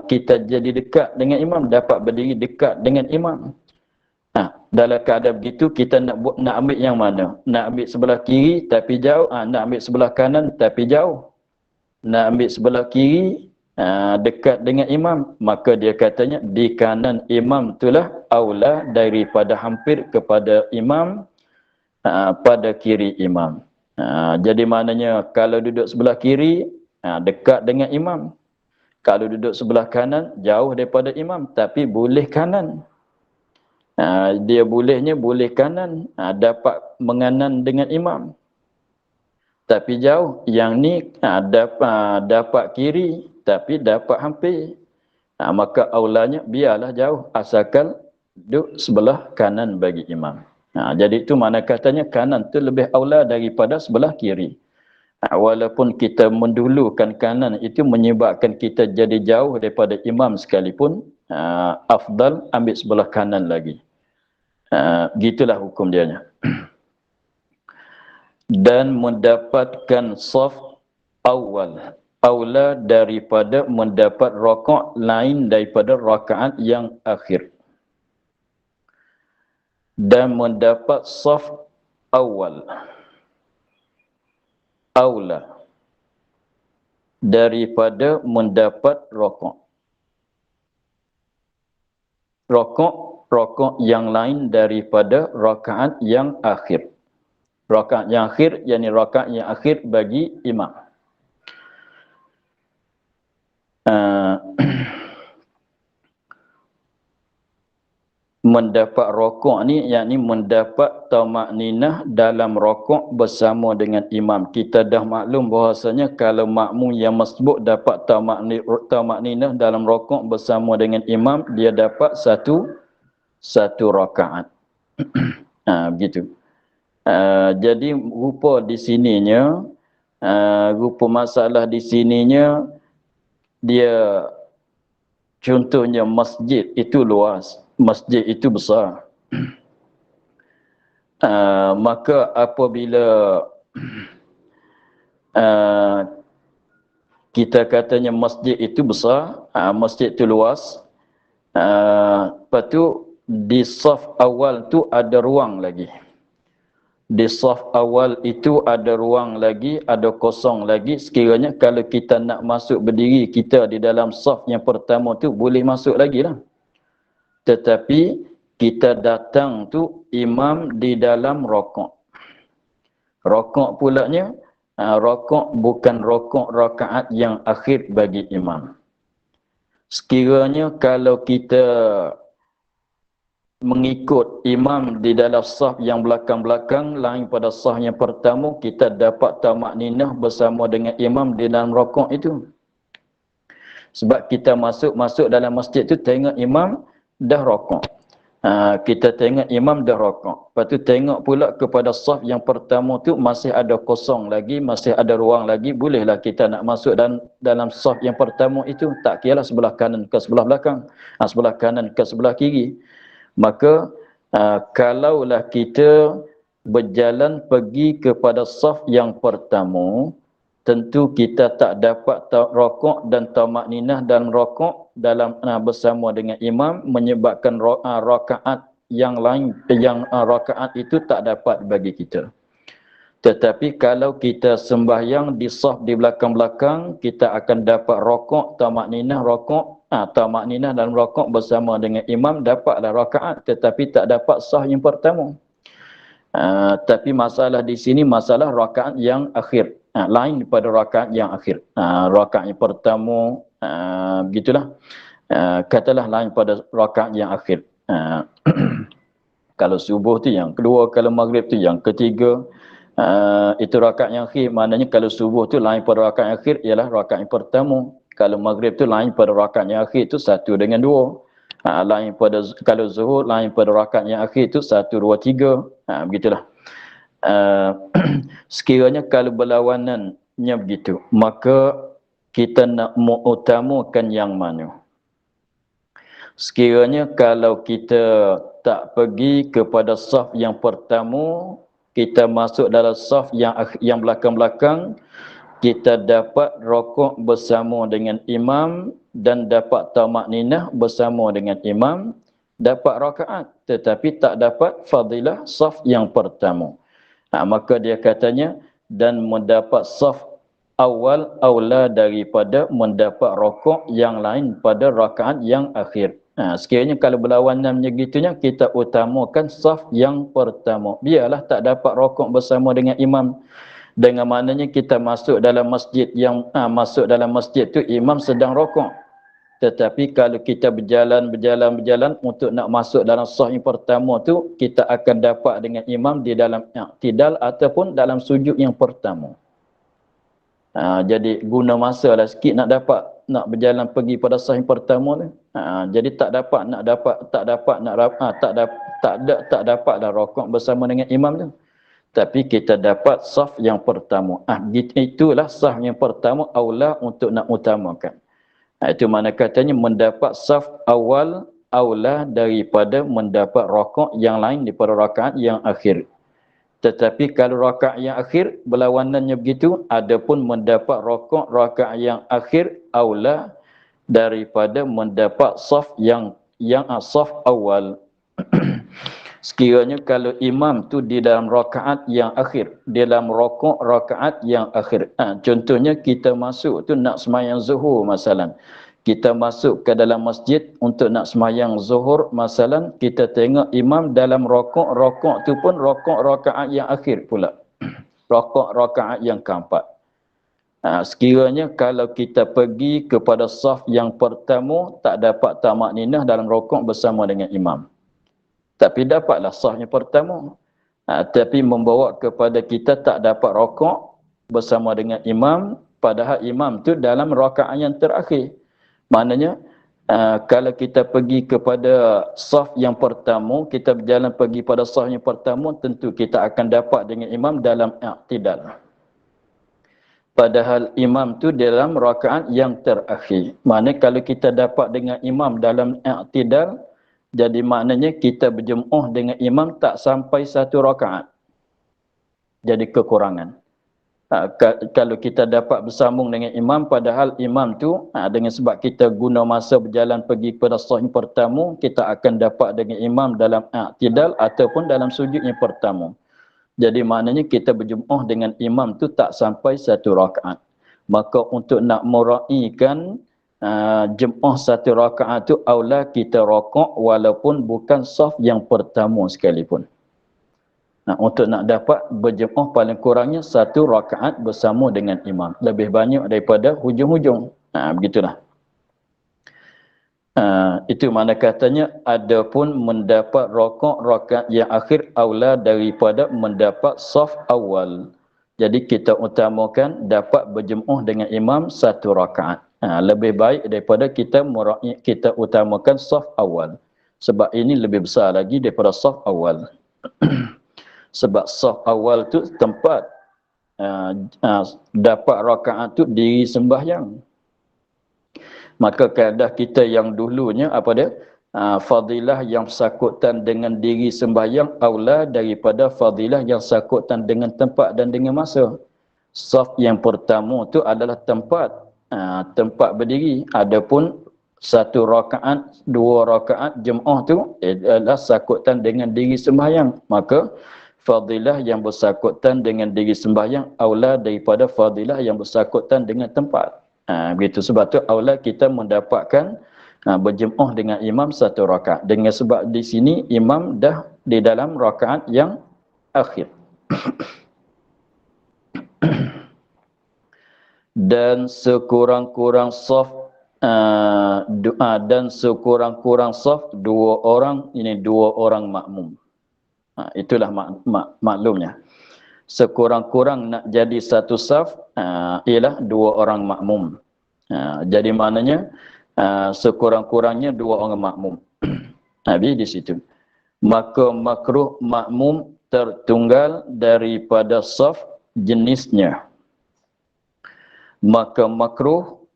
kita jadi dekat dengan imam, dapat berdiri dekat dengan imam. Dalam keadaan begitu, kita nak ambil yang mana? Nak ambil sebelah kiri tapi jauh, nak ambil sebelah kanan tapi jauh. Nak ambil sebelah kiri, dekat dengan imam, maka dia katanya di kanan imam itulah aula daripada hampir kepada imam, pada kiri imam. Jadi maknanya kalau duduk sebelah kiri, dekat dengan imam. Kalau duduk sebelah kanan, jauh daripada imam, tapi boleh kanan. Dia boleh kanan, dapat menganan dengan imam. Tapi jauh, yang ni dapat kiri, tapi dapat hampir. Maka aulanya biarlah jauh, asalkan duduk sebelah kanan bagi imam. Jadi itu mana katanya kanan tu lebih aula daripada sebelah kiri. Walaupun kita mendulukan kanan, itu menyebabkan kita jadi jauh daripada imam sekalipun, afdal ambil sebelah kanan lagi. Gitulah hukum dianya. Dan mendapatkan saf awal, aula daripada mendapat rakaat lain daripada rakaat yang akhir. Dan mendapat saf awal, aula daripada mendapat rakaat. Rakaat yang lain daripada rakaat yang akhir. Rakaat yang akhir, yakni rakaat yang akhir bagi imam. Mendapat rakaat ni, yakni mendapat tamakninah dalam rakaat bersama dengan imam. Kita dah maklum bahasanya kalau makmum yang masbuk dapat tamakninah dalam rakaat bersama dengan imam, dia dapat satu rakaat. Begitu. Jadi rupa di sininya, rupa masalah di sininya, dia contohnya masjid itu luas, masjid itu besar. Maka apabila kita katanya masjid itu besar, masjid itu luas, lepas tu di saf awal tu ada ruang lagi. Di saf awal itu ada ruang lagi, ada kosong lagi. Sekiranya kalau kita nak masuk berdiri, kita di dalam saf yang pertama tu boleh masuk lagi lah. Tetapi kita datang tu imam di dalam rakaat. Rakaat pulanya rokok bukan rokok rakaat yang akhir bagi imam. Sekiranya kalau kita mengikut imam di dalam saf yang belakang-belakang lain pada saf yang pertama, kita dapat tamak ninah bersama dengan imam di dalam rokok itu. Sebab kita masuk dalam masjid tu tengok imam dah rokok. Kita tengok imam dah rokok. Lepas tu tengok pula kepada saf yang pertama tu masih ada kosong lagi, masih ada ruang lagi. Bolehlah kita nak masuk dalam saf yang pertama itu. Tak kira sebelah kanan ke sebelah belakang. Sebelah kanan ke sebelah kiri. Maka kalaulah kita berjalan pergi kepada saf yang pertama, tentu kita tak dapat rokok dan tamak ninah dalam rokok dalam bersama dengan imam, menyebabkan rakaat yang lain, yang rakaat itu tak dapat bagi kita. Tetapi kalau kita sembahyang di saf di belakang-belakang, kita akan dapat rokok, tamak ninah rokok, tamak ninah dalam rokok bersama dengan imam, dapatlah rakaat, tetapi tak dapat saf yang pertama. Tapi masalah di sini masalah rakaat yang akhir. Lain daripada rakaat yang akhir. Rakaat yang pertama, begitulah. Katalah lain pada rakaat yang akhir. Kalau subuh tu yang kedua, kalau maghrib tu yang ketiga. Itu rakaat yang akhir. Maknanya kalau subuh tu lain pada rakaat yang akhir ialah rakaat yang pertama. Kalau maghrib tu lain pada rakaat yang akhir tu 1 dengan 2. Lain pada kalau zuhur lain pada rakaat yang akhir tu 1, 2, 3. Begitulah. Sekiranya kalau berlawanannya begitu, maka kita nak mengutamakan yang mana? Sekiranya kalau kita tak pergi kepada saf yang pertama, kita masuk dalam saf yang belakang-belakang, kita dapat rokok bersama dengan imam dan dapat tamak ninah bersama dengan imam, dapat rakaat, tetapi tak dapat fadilah saf yang pertama. Maka dia katanya, dan mendapat saf awal aula daripada mendapat rokok yang lain pada rakaat yang akhir. Sekiranya kalau berlawanan begitunya, kita utamakan saf yang pertama. Biarlah tak dapat rokok bersama dengan imam. Dengan maknanya kita masuk dalam masjid masuk dalam masjid tu imam sedang rokok. Tetapi kalau kita berjalan untuk nak masuk dalam saf yang pertama tu, kita akan dapat dengan imam di dalam i'tidal ataupun dalam sujud yang pertama. Jadi guna masa lah sikit nak berjalan pergi pada saf yang pertama tu. Jadi tak dapatlah rokok bersama dengan imam tu. Tapi kita dapat saf yang pertama. Itulah saf yang pertama aula untuk nak utamakan. Itu mana katanya mendapat saf awal aula daripada mendapat rokok yang lain daripada rakaat yang akhir. Tetapi kalau rakaat yang akhir berlawanannya begitu, adapun mendapat rokok rakaat yang akhir aula daripada mendapat saf yang saf awal. Sekiranya kalau imam tu di dalam rakaat yang akhir, di dalam rokok rakaat yang akhir. Contohnya kita masuk tu nak sembahyang zuhur masalan. Kita masuk ke dalam masjid untuk nak sembahyang zuhur masalan, kita tengok imam dalam rokok tu pun rokok rakaat yang akhir pula. Rokok rakaat yang keempat. Sekiranya kalau kita pergi kepada saf yang pertama, tak dapat tamak ninah dalam rokok bersama dengan imam. Tapi dapatlah saf yang pertama. Tapi membawa kepada kita tak dapat rokok bersama dengan imam, padahal imam tu dalam rakaat yang terakhir. Maknanya, kalau kita pergi kepada saf yang pertama, kita berjalan pergi pada saf yang pertama, tentu kita akan dapat dengan imam dalam i'tidal. Padahal imam tu dalam rakaat yang terakhir. Maknanya kalau kita dapat dengan imam dalam i'tidal, jadi maknanya kita berjemaah dengan imam tak sampai 1 rakaat. Jadi kekurangan. Kalau kita dapat bersambung dengan imam, padahal imam tu dengan sebab kita guna masa berjalan pergi kepada saf yang pertama, kita akan dapat dengan imam dalam i'tidal ataupun dalam sujud yang pertama. Jadi maknanya kita berjemaah dengan imam tu tak sampai 1 rakaat. Maka untuk nak meraihkan jemaah 1 rakaat tu, aula kita rokok walaupun bukan saf yang pertama sekalipun. Untuk nak dapat berjemaah paling kurangnya 1 rakaat bersama dengan imam. Lebih banyak daripada hujung-hujung. Begitulah. Itu mana katanya, adapun mendapat rakaat yang akhir aula daripada mendapat saf awal. Jadi kita utamakan dapat berjemaah dengan imam 1 rakaat. Lebih baik daripada kita utamakan saf awal. Sebab ini lebih besar lagi daripada saf awal. Sebab saf awal tu tempat dapat rakaat tu diri sembahyang. Maka kaedah kita yang dulunya apa dia? Fadilah yang bersangkutan dengan diri sembahyang aula daripada fadilah yang bersangkutan dengan tempat dan dengan masa. Saf yang pertama tu adalah tempat berdiri. Adapun 1 rakaat, 2 rakaat jemaah tu adalah sangkutan dengan diri sembahyang. Maka fadilah yang bersangkutan dengan diri sembahyang aula daripada fadilah yang bersangkutan dengan tempat. Begitu, sebab tu aula kita mendapatkan berjemaah dengan imam 1 rakaat. Dengan sebab di sini imam dah di dalam rakaat yang akhir. Dan sekurang-kurang saf dan sekurang-kurang saf 2 orang, ini 2 orang makmum. Itulah maklumnya. Sekurang-kurang nak jadi 1 saf ialah 2 orang makmum. Jadi maknanya sekurang-kurangnya 2 orang makmum. Habis di situ. Maka makruh makmum tertunggal daripada saf jenisnya. Maka makruh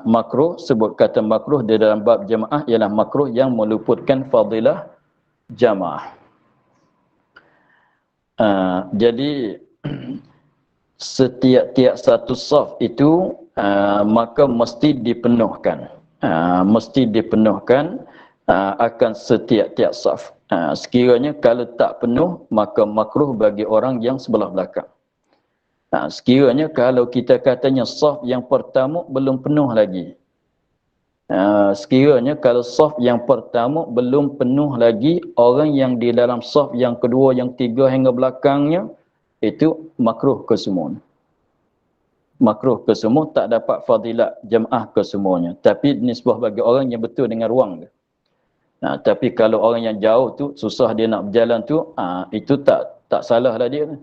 makruh sebut kata makruh di dalam bab jemaah ialah makruh yang meluputkan fadilah jamaah. Jadi setiap-tiap 1 saf itu maka mesti dipenuhkan. Mesti dipenuhkan akan setiap-tiap saf. Sekiranya kalau tak penuh maka makruh bagi orang yang sebelah belakang. Sekiranya kalau kita katanya saf yang pertama belum penuh lagi. Sekiranya kalau saf yang pertama belum penuh lagi, orang yang di dalam saf yang kedua, yang tiga hingga belakangnya, itu makruh kesemua. Makruh kesemua, tak dapat fadilat jemaah kesemuanya. Tapi nisbah bagi orang yang betul dengan ruang dia. Tapi kalau orang yang jauh tu, susah dia nak berjalan tu, itu tak salah lah dia.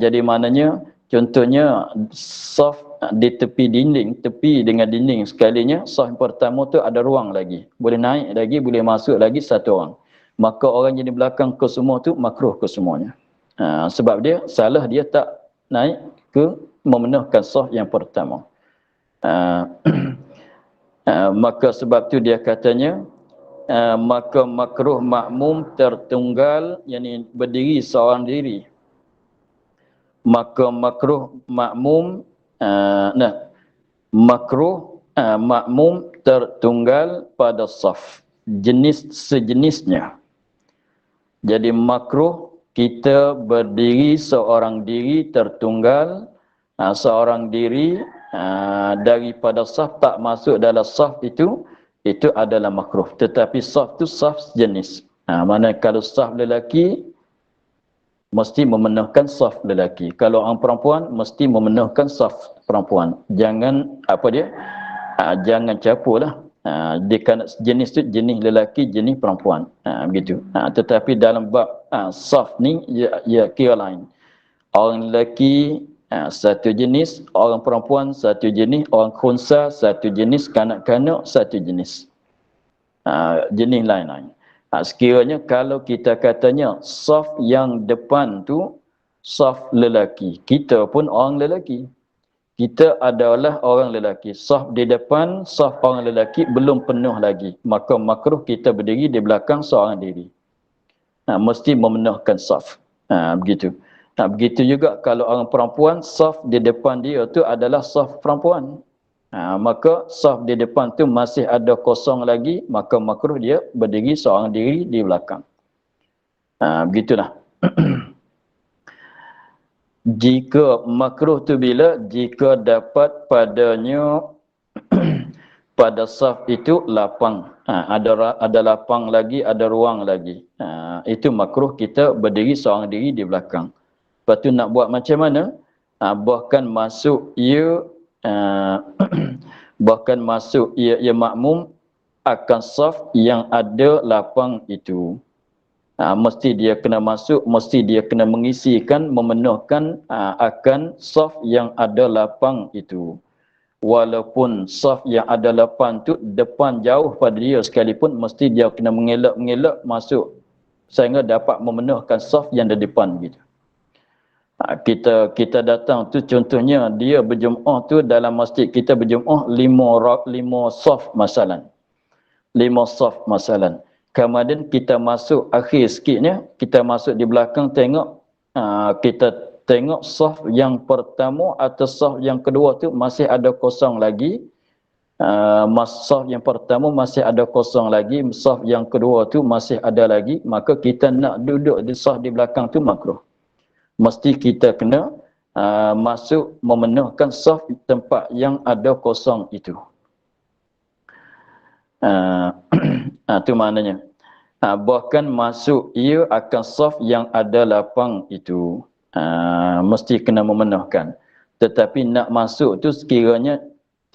Jadi maknanya, contohnya saf di tepi dinding, tepi dengan dinding sekalinya, saf pertama tu ada ruang lagi. Boleh naik lagi, boleh masuk lagi 1 orang. Maka orang yang di belakang ke semua tu makruh ke semuanya. Sebab dia, salah dia tak naik ke memenuhkan saf yang pertama. Maka sebab tu dia katanya, maka makruh makmum tertunggal, yakni berdiri seorang diri. Maka makruh makmum makmum tertunggal pada saf jenis sejenisnya. Jadi makruh kita berdiri seorang diri tertunggal, seorang diri daripada saf tak masuk dalam saf itu adalah makruh. Tetapi saf tu saf sejenis. Mana kalau saf lelaki mesti memenuhkan saf lelaki. Kalau orang perempuan mesti memenuhkan saf perempuan. Jangan jangan campurlah. Jenis tu jenis lelaki, jenis perempuan. Begitu. Tetapi dalam bab saf ni ya kira lain. Orang lelaki satu jenis, orang perempuan satu jenis, orang khunsa satu jenis, kanak-kanak satu jenis. Jenis lain-lain. Sekiranya kalau kita katanya saf yang depan tu saf lelaki, kita pun orang lelaki. Kita adalah orang lelaki. Saf di depan, saf orang lelaki belum penuh lagi. Maka makruh kita berdiri di belakang seorang diri. Mesti memenuhkan saf. Begitu. Begitu juga kalau orang perempuan, saf di depan dia tu adalah saf perempuan. Maka saf di depan tu masih ada kosong lagi, maka makruh dia berdiri seorang diri di belakang. Begitulah. Jika makruh tu bila? Jika dapat padanya pada saf itu lapang. Ada lapang lagi, ada ruang lagi. Itu makruh kita berdiri seorang diri di belakang. Lepas tu nak buat macam mana? Bahkan masuk ia bahkan masuk ia makmum akan saf yang ada lapang itu. Mesti dia kena masuk, mesti dia kena mengisikan, memenuhkan akan saf yang ada lapang itu. Walaupun saf yang ada lapang tu depan jauh pada dia sekalipun, mesti dia kena mengelak-mengelak masuk sehingga dapat memenuhkan saf yang di depan gitu. Kita datang tu contohnya dia berjemaah tu dalam masjid kita berjemaah 5 saf masalan. 5 saf masalan. Kemudian kita masuk akhir sikitnya, kita masuk di belakang tengok kita tengok saf yang pertama atau saf yang kedua tu masih ada kosong lagi. Saf yang pertama masih ada kosong lagi, saf yang kedua tu masih ada lagi, maka kita nak duduk di saf di belakang tu makruh. Mesti kita kena masuk memenuhkan saf tempat yang ada kosong itu. Itu maknanya. Bahkan masuk ia akan saf yang ada lapang itu. Mesti kena memenuhkan. Tetapi nak masuk tu sekiranya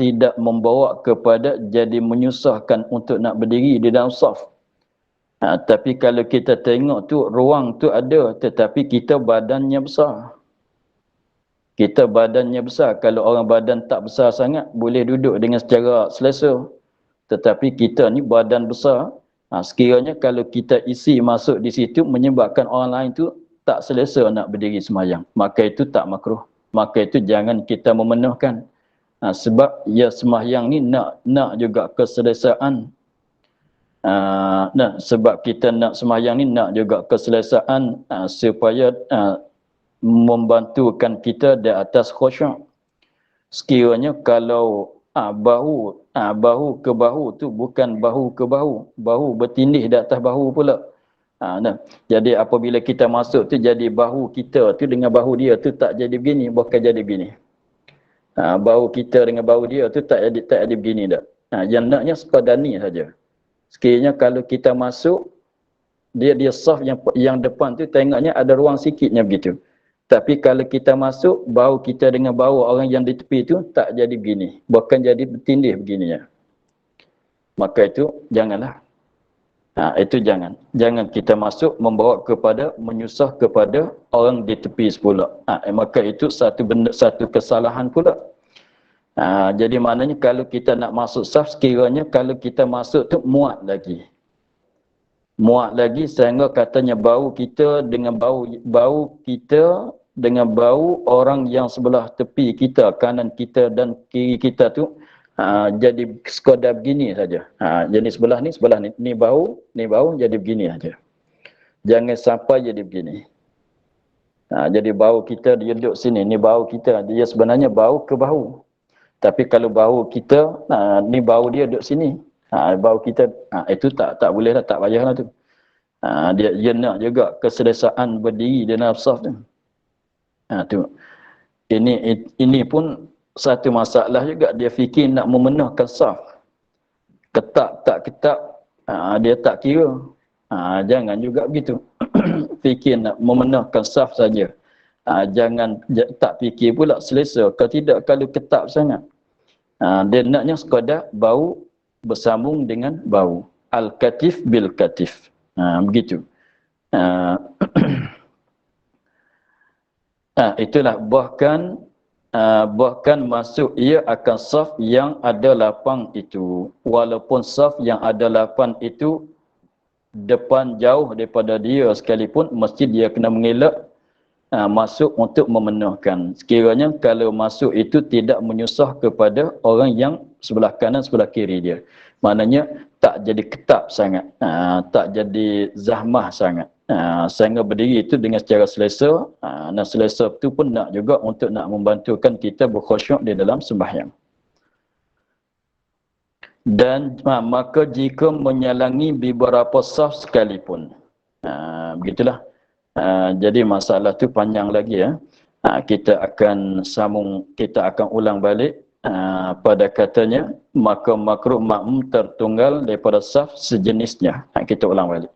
tidak membawa kepada jadi menyusahkan untuk nak berdiri di dalam saf. Tapi kalau kita tengok tu ruang tu ada, tetapi kita badannya besar. Kita badannya besar. Kalau orang badan tak besar sangat, boleh duduk dengan secara selesa. Tetapi kita ni badan besar. Sekiranya kalau kita isi masuk di situ menyebabkan orang lain tu tak selesa nak berdiri sembahyang, maka itu tak makruh. Maka itu jangan kita memenuhkan. Sebab ya sembahyang ni nak juga keselesaan. Sebab kita nak sembahyang ni nak juga keselesaan supaya membantukan kita di atas khusyuk. Sekiranya kalau bahu ke bahu tu bukan bahu ke bahu, bahu bertindih di atas bahu pula. Jadi apabila kita masuk tu jadi bahu kita tu dengan bahu dia tu tak jadi begini, bukan jadi begini. Bahu kita dengan bahu dia tu tak jadi begini dah. Yang naknya sekadar ni saja. Sekiranya kalau kita masuk, dia saf yang depan tu tengoknya ada ruang sikitnya begitu. Tapi kalau kita masuk, bahu kita dengan bahu orang yang di tepi tu tak jadi begini. Bahkan jadi bertindih begininya. Maka itu janganlah. Itu jangan. Jangan kita masuk membawa kepada menyusah kepada orang di tepi pula. Maka itu satu kesalahan pula. Jadi maknanya kalau kita nak masuk saf, sekiranya kalau kita masuk tu muat lagi. Muat lagi sehingga katanya bau kita dengan bau kita dengan bau orang yang sebelah tepi kita, kanan kita dan kiri kita tu jadi sekadar begini saja. Jadi sebelah ni bau jadi begini saja. Jangan sampai jadi begini. Jadi bau kita dia duduk sini, ni bau kita, dia sebenarnya bau ke bahu. Tapi kalau bau kita, ni bau dia duduk sini. Bau kita, itu tak boleh lah, tak payahlah tu. Dia nak juga keselesaan berdiri dalam saf tu. Tu. Ini pun satu masalah juga, dia fikir nak memenuhkan saf. Ketat tak ketat, dia tak kira. Jangan juga begitu. Fikir nak memenuhkan saf saja. Jangan tak fikir pula selesa. Kalau tidak, kalau ketat sangat. Dia naknya sekadar bau bersambung dengan bau. Al-katif bil katif. Begitu. Itulah bahkan masuk ia akan saf yang ada lapang itu. Walaupun saf yang ada lapang itu depan jauh daripada dia sekalipun, mesti dia kena mengelak masuk untuk memenuhkan. Sekiranya kalau masuk itu tidak menyusah kepada orang yang sebelah kanan, sebelah kiri dia. Maknanya tak jadi ketat sangat, tak jadi zahmah sangat. Sehingga berdiri itu dengan secara selesa, dan selesa itu pun nak juga untuk nak membantukan kita berkhusyuk di dalam sembahyang. Dan maka jika menyalangi beberapa saf sekalipun, begitulah. Jadi masalah tu panjang lagi ya. Kita akan ulang balik pada katanya maka makruh makmum tertunggal daripada saf sejenisnya. Kita ulang balik.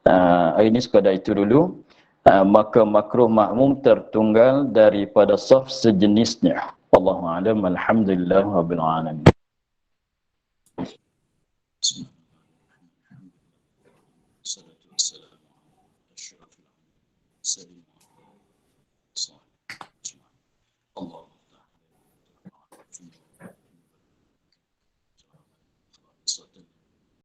Hari ini sekadar itu dulu. Maka makruh makmum tertunggal daripada saf sejenisnya. Wallahu a'lam. Alhamdulillah rabbil alamin. Allah